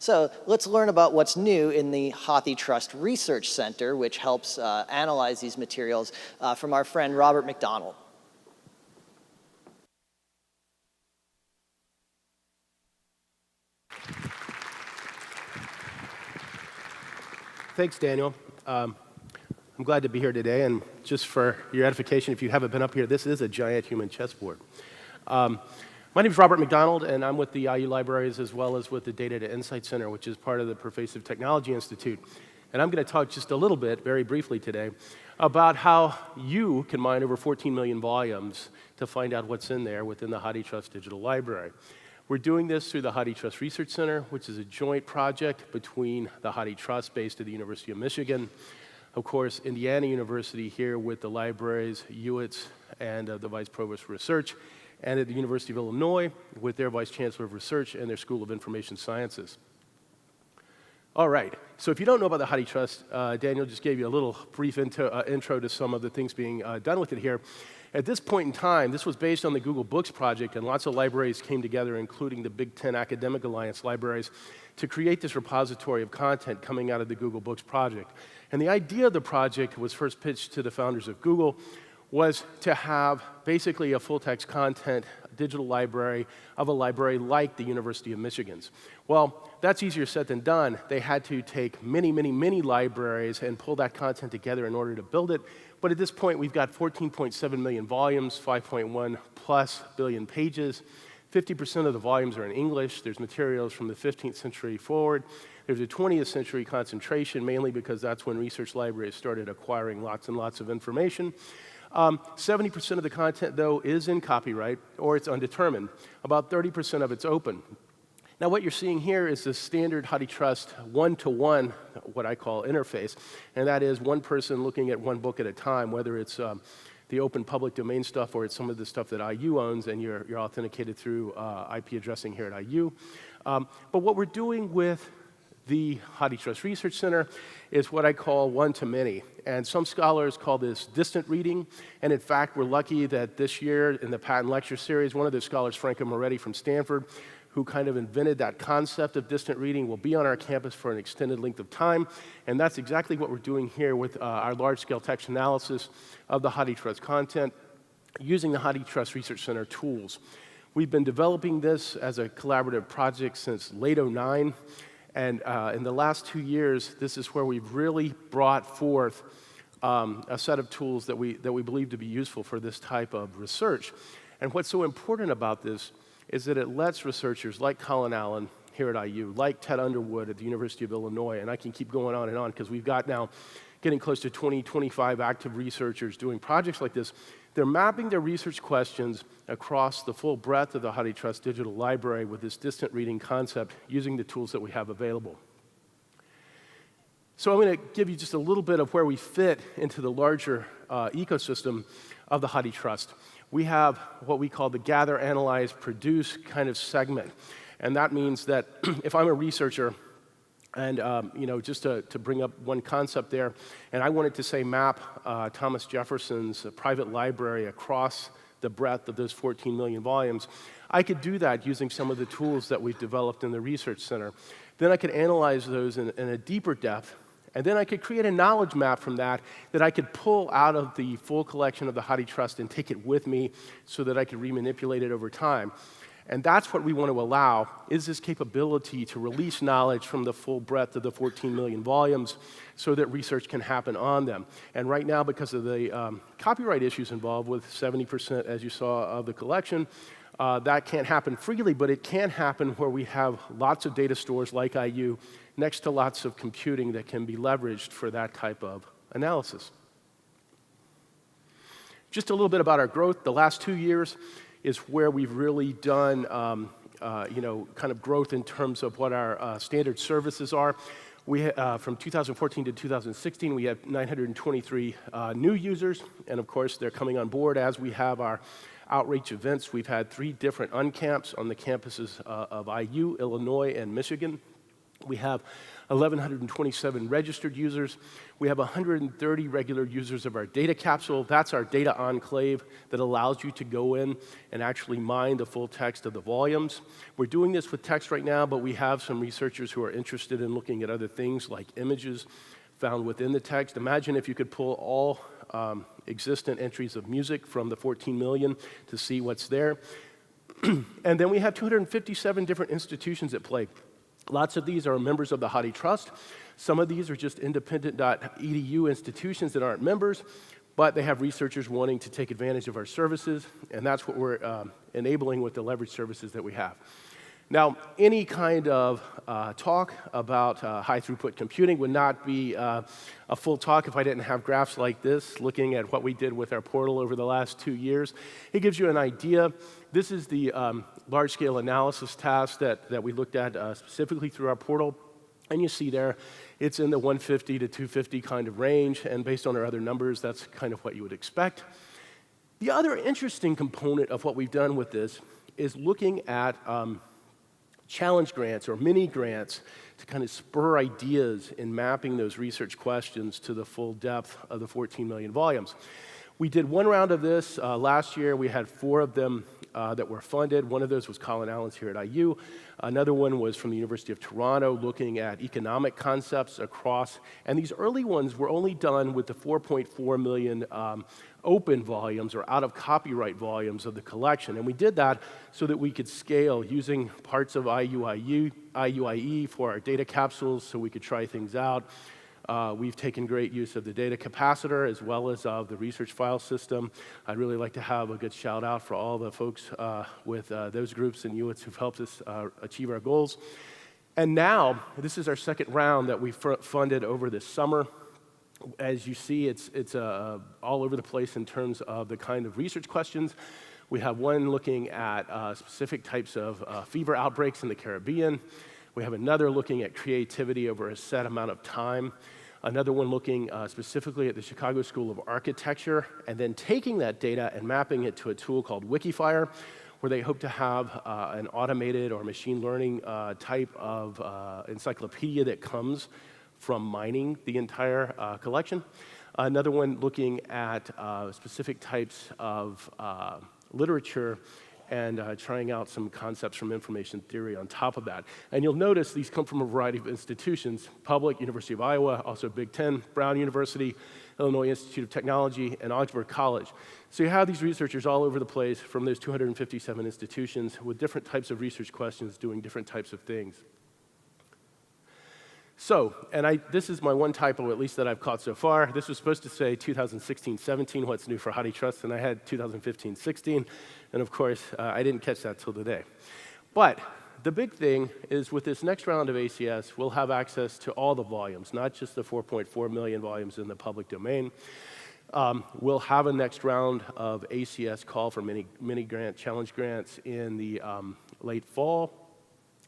So let's learn about what's new in the HathiTrust Research Center, which helps analyze these materials from our friend Robert McDonald. Thanks, Daniel. I'm glad to be here today, and just for your edification, if you haven't been up here, this is a giant human chessboard. My name is Robert McDonald, and I'm with the IU Libraries as well as with the Data to Insight Center, which is part of the Pervasive Technology Institute. And I'm going to talk just a little bit, very briefly today, about how you can mine over 14 million volumes to find out what's in there within the HathiTrust Digital Library. We're doing this through the HathiTrust Research Center, which is a joint project between the HathiTrust based at the University of Michigan, of course, Indiana University here with the libraries, UITS, and the Vice Provost for Research, and at the University of Illinois with their Vice Chancellor of Research and their School of Information Sciences. All right, so if you don't know about the HathiTrust, Daniel just gave you a little brief intro to some of the things being done with it here. At this point in time, this was based on the Google Books project, and lots of libraries came together, including the Big Ten Academic Alliance libraries, to create this repository of content coming out of the Google Books project. And the idea of the project was first pitched to the founders of Google, was to have basically a full-text content digital library of a library like the University of Michigan's. Well, that's easier said than done. They had to take many, many, many libraries and pull that content together in order to build it. But at this point, we've got 14.7 million volumes, 5.1 plus billion pages. 50% of the volumes are in English. There's materials from the 15th century forward. There's a 20th century concentration, mainly because that's when research libraries started acquiring lots and lots of information. 70% of the content, though, is in copyright, or it's undetermined. About 30% of it's open. Now, what you're seeing here is the standard HathiTrust one-to-one, what I call interface, and that is one person looking at one book at a time, whether it's the open public domain stuff or it's some of the stuff that IU owns, and you're authenticated through IP addressing here at IU. But what we're doing with the HathiTrust Research Center is what I call one-to-many. And some scholars call this distant reading. And in fact, we're lucky that this year in the Patent Lecture Series, one of the scholars, Franco Moretti from Stanford, who kind of invented that concept of distant reading, will be on our campus for an extended length of time. And that's exactly what we're doing here with our large-scale text analysis of the HathiTrust content using the HathiTrust Research Center tools. We've been developing this as a collaborative project since late '09. And in the last 2 years, this is where we've really brought forth a set of tools that we believe to be useful for this type of research. And what's so important about this is that it lets researchers like Colin Allen here at IU, like Ted Underwood at the University of Illinois, and I can keep going on and on because we've got now getting close to 20, 25 active researchers doing projects like this. They're mapping their research questions across the full breadth of the HathiTrust Digital Library with this distant reading concept using the tools that we have available. So I'm going to give you just a little bit of where we fit into the larger ecosystem of the HathiTrust. We have what we call the gather, analyze, produce kind of segment. And that means that if I'm a researcher, and just to bring up one concept there, and I wanted to say map Thomas Jefferson's private library across the breadth of those 14 million volumes, I could do that using some of the tools that we've developed in the Research Center. Then I could analyze those in a deeper depth, and then I could create a knowledge map from that I could pull out of the full collection of the HathiTrust and take it with me so that I could remanipulate it over time. And that's what we want to allow, is this capability to release knowledge from the full breadth of the 14 million volumes so that research can happen on them. And right now, because of the copyright issues involved with 70%, as you saw, of the collection, that can't happen freely, but it can happen where we have lots of data stores like IU next to lots of computing that can be leveraged for that type of analysis. Just a little bit about our growth. The last 2 years is where we've really done, kind of growth in terms of what our standard services are. We, from 2014 to 2016, we had 923 new users, and of course, they're coming on board as we have our outreach events. We've had 3 different uncamps on the campuses of IU, Illinois, and Michigan. We have 1,127 registered users. We have 130 regular users of our data capsule. That's our data enclave that allows you to go in and actually mine the full text of the volumes. We're doing this with text right now, but we have some researchers who are interested in looking at other things like images found within the text. Imagine if you could pull all existent entries of music from the 14 million to see what's there. And then we have 257 different institutions at play. Lots of these are members of the HathiTrust. Some of these are just independent.edu institutions that aren't members, but they have researchers wanting to take advantage of our services, and that's what we're enabling with the leverage services that we have. Now, any kind of talk about high-throughput computing would not be a full talk if I didn't have graphs like this, looking at what we did with our portal over the last 2 years. It gives you an idea. This is the large-scale analysis task that we looked at specifically through our portal. And you see there, it's in the 150 to 250 kind of range, and based on our other numbers, that's kind of what you would expect. The other interesting component of what we've done with this is looking at challenge grants or mini grants to kind of spur ideas in mapping those research questions to the full depth of the 14 million volumes. We did one round of this last year. We had 4 of them that were funded. One of those was Colin Allen's here at IU. Another one was from the University of Toronto, looking at economic concepts across. And these early ones were only done with the 4.4 million open volumes or out of copyright volumes of the collection. And we did that so that we could scale using parts of IUIE for our data capsules so we could try things out. We've taken great use of the data capacitor as well as of the research file system. I'd really like to have a good shout out for all the folks with those groups and units who've helped us achieve our goals. And now, this is our second round that we funded over this summer. As you see, it's all over the place in terms of the kind of research questions. We have one looking at specific types of fever outbreaks in the Caribbean. We have another looking at creativity over a set amount of time. Another one looking specifically at the Chicago School of Architecture, and then taking that data and mapping it to a tool called Wikifire, where they hope to have an automated or machine learning type of encyclopedia that comes from mining the entire collection. Another one looking at specific types of literature and trying out some concepts from information theory on top of that. And you'll notice these come from a variety of institutions: public, University of Iowa, also Big Ten, Brown University, Illinois Institute of Technology, and Augsburg College. So you have these researchers all over the place from those 257 institutions with different types of research questions doing different types of things. So, and this is my one typo, at least that I've caught so far. This was supposed to say 2016-17, what's new for HathiTrust, and I had 2015-16, and of course, I didn't catch that till today. But the big thing is with this next round of ACS, we'll have access to all the volumes, not just the 4.4 million volumes in the public domain. We'll have a next round of ACS call for mini grant, challenge grants in the late fall.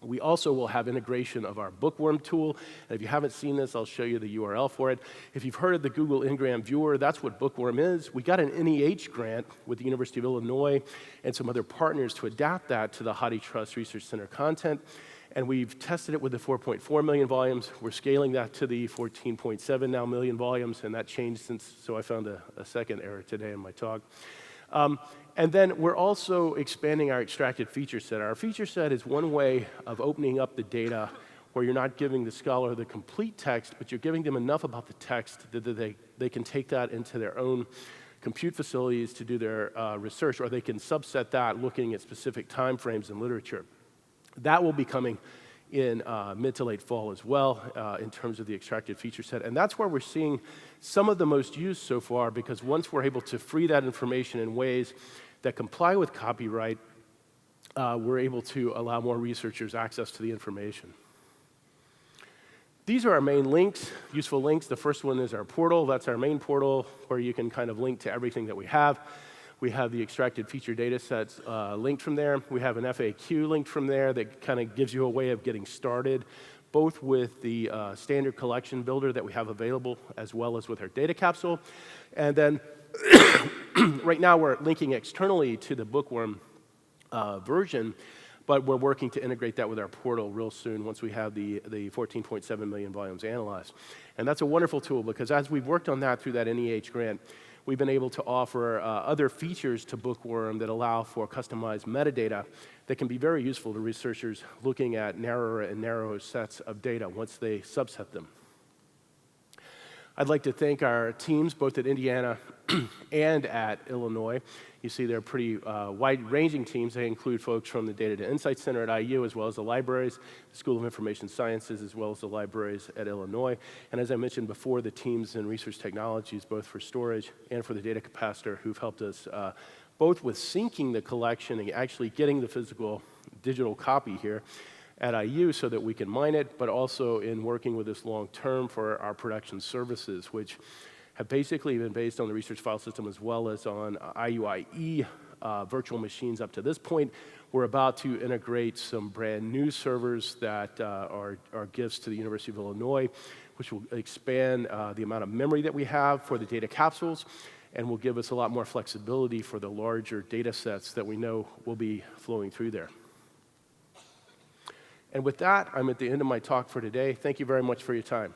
We also will have integration of our Bookworm tool, and if you haven't seen this, I'll show you the URL for it. If you've heard of the Google Ngram Viewer, that's what Bookworm is. We got an NEH grant with the University of Illinois and some other partners to adapt that to the HathiTrust Research Center content, and we've tested it with the 4.4 million volumes. We're scaling that to the 14.7 now million volumes, and that changed since, so I found a second error today in my talk. And then we're also expanding our extracted feature set. Our feature set is one way of opening up the data where you're not giving the scholar the complete text, but you're giving them enough about the text that they can take that into their own compute facilities to do their research, or they can subset that looking at specific time frames in literature. That will be coming in mid to late fall as well in terms of the extracted feature set. And that's where we're seeing some of the most use so far, because once we're able to free that information in ways that comply with copyright, we're able to allow more researchers access to the information. These are our main links, useful links. The first one is our portal. That's our main portal where you can kind of link to everything that we have. We have the extracted feature data sets linked from there. We have an FAQ linked from there that kind of gives you a way of getting started, both with the standard collection builder that we have available, as well as with our data capsule. And then right now we're linking externally to the Bookworm version, but we're working to integrate that with our portal real soon once we have the 14.7 million volumes analyzed. And that's a wonderful tool because as we've worked on that through that NEH grant, we've been able to offer other features to Bookworm that allow for customized metadata that can be very useful to researchers looking at narrower and narrower sets of data once they subset them. I'd like to thank our teams, both at Indiana and at Illinois. You see they're pretty wide-ranging teams. They include folks from the Data to Insight Center at IU, as well as the libraries, the School of Information Sciences, as well as the libraries at Illinois. And as I mentioned before, the teams in research technologies, both for storage and for the data capacitor, who've helped us both with syncing the collection and actually getting the physical digital copy here at IU so that we can mine it, but also in working with us long-term for our production services, which have basically been based on the research file system as well as on IUIE virtual machines up to this point. We're about to integrate some brand new servers that are gifts to the University of Illinois, which will expand the amount of memory that we have for the data capsules and will give us a lot more flexibility for the larger data sets that we know will be flowing through there. And with that, I'm at the end of my talk for today. Thank you very much for your time.